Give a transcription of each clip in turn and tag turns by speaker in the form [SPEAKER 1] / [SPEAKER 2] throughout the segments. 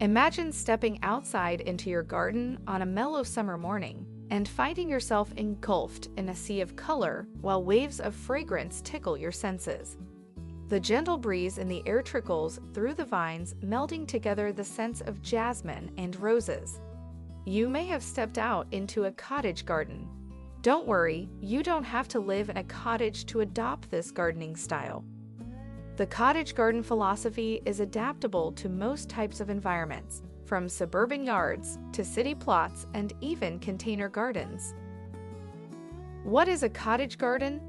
[SPEAKER 1] Imagine stepping outside into your garden on a mellow summer morning and finding yourself engulfed in a sea of color while waves of fragrance tickle your senses. The gentle breeze in the air trickles through the vines, melding together the scents of jasmine and roses. You may have stepped out into a cottage garden. Don't worry, you don't have to live in a cottage to adopt this gardening style. The cottage garden philosophy is adaptable to most types of environments, from suburban yards to city plots and even container gardens. What is a cottage garden?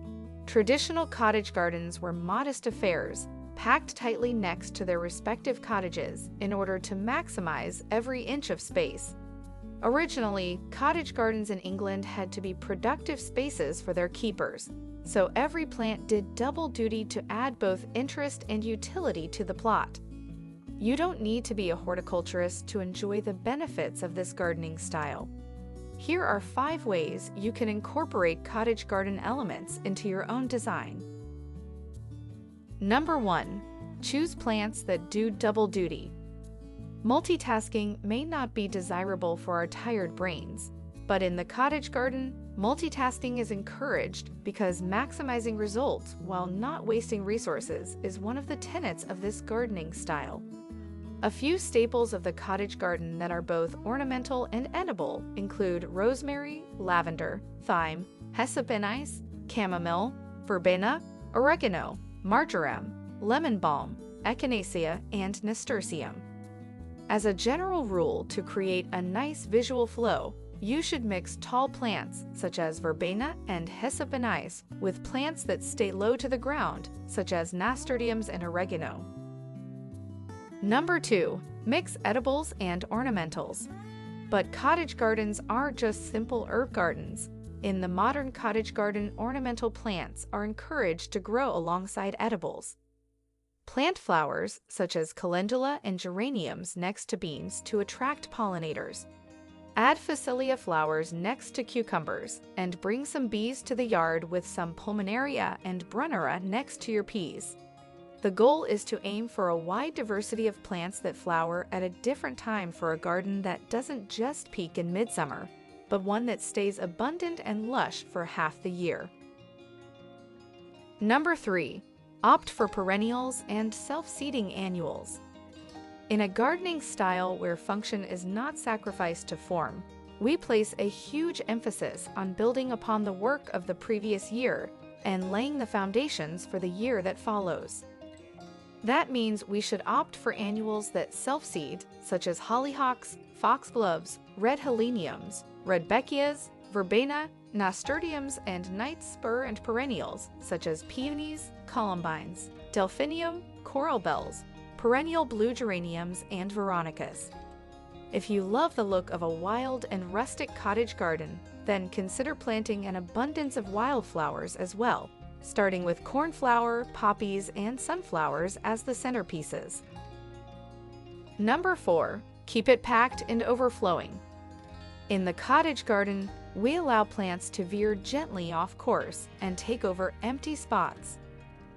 [SPEAKER 1] Traditional cottage gardens were modest affairs, packed tightly next to their respective cottages in order to maximize every inch of space. Originally, cottage gardens in England had to be productive spaces for their keepers, so every plant did double duty to add both interest and utility to the plot. You don't need to be a horticulturist to enjoy the benefits of this gardening style. Here are 5 ways you can incorporate cottage garden elements into your own design. Number 1. Choose plants that do double duty. Multitasking may not be desirable for our tired brains, but in the cottage garden, multitasking is encouraged because maximizing results while not wasting resources is one of the tenets of this gardening style. A few staples of the cottage garden that are both ornamental and edible include rosemary, lavender, thyme, hyssop anise, chamomile, verbena, oregano, marjoram, lemon balm, echinacea, and nasturtium. As a general rule, to create a nice visual flow, you should mix tall plants such as verbena and hyssop anise with plants that stay low to the ground such as nasturtiums and oregano. Number 2. Mix edibles and ornamentals. But cottage gardens aren't just simple herb gardens. In the modern cottage garden, ornamental plants are encouraged to grow alongside edibles. Plant flowers such as calendula and geraniums next to beans to attract pollinators. Add phacelia flowers next to cucumbers and bring some bees to the yard with some pulmonaria and brunnera next to your peas. The goal is to aim for a wide diversity of plants that flower at a different time for a garden that doesn't just peak in midsummer, but one that stays abundant and lush for half the year. Number 3. Opt for perennials and self-seeding annuals. In a gardening style where function is not sacrificed to form, we place a huge emphasis on building upon the work of the previous year and laying the foundations for the year that follows. That means we should opt for annuals that self-seed, such as hollyhocks, foxgloves, red heleniums, rudbeckias, verbena, nasturtiums, and night spur, and perennials, such as peonies, columbines, delphinium, coral bells, perennial blue geraniums, and veronicas. If you love the look of a wild and rustic cottage garden, then consider planting an abundance of wildflowers as well, starting with cornflower, poppies, and sunflowers as the centerpieces. Number 4. Keep it packed and overflowing. In the cottage garden, we allow plants to veer gently off course and take over empty spots.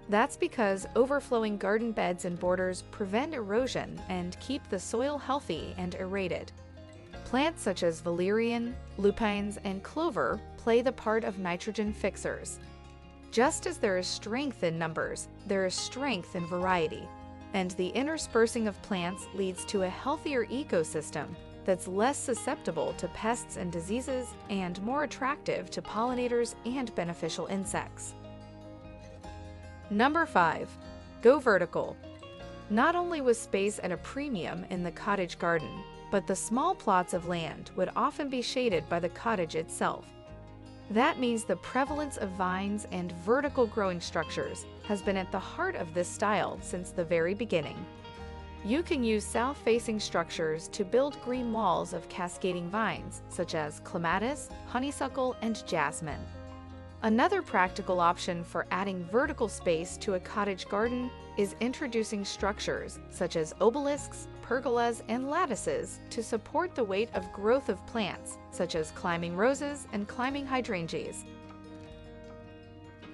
[SPEAKER 1] That's because overflowing garden beds and borders prevent erosion and keep the soil healthy and aerated. Plants such as valerian, lupines, and clover play the part of nitrogen fixers. Just as there is strength in numbers, there is strength in variety, and the interspersing of plants leads to a healthier ecosystem that's less susceptible to pests and diseases and more attractive to pollinators and beneficial insects. Number 5. Go vertical. Not only was space at a premium in the cottage garden, but the small plots of land would often be shaded by the cottage itself. That means the prevalence of vines and vertical growing structures has been at the heart of this style since the very beginning. You can use south-facing structures to build green walls of cascading vines, such as clematis, honeysuckle, and jasmine. Another practical option for adding vertical space to a cottage garden is introducing structures such as obelisks, pergolas, and lattices to support the weight of growth of plants, such as climbing roses and climbing hydrangeas.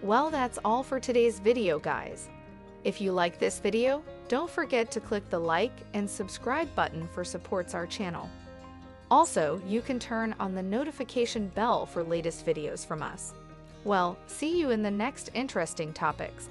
[SPEAKER 1] Well, that's all for today's video, guys. If you like this video, Don't forget to click the like and subscribe button for supports our channel. Also, you can turn on the notification bell for latest videos from us. Well, see you in the next interesting topics.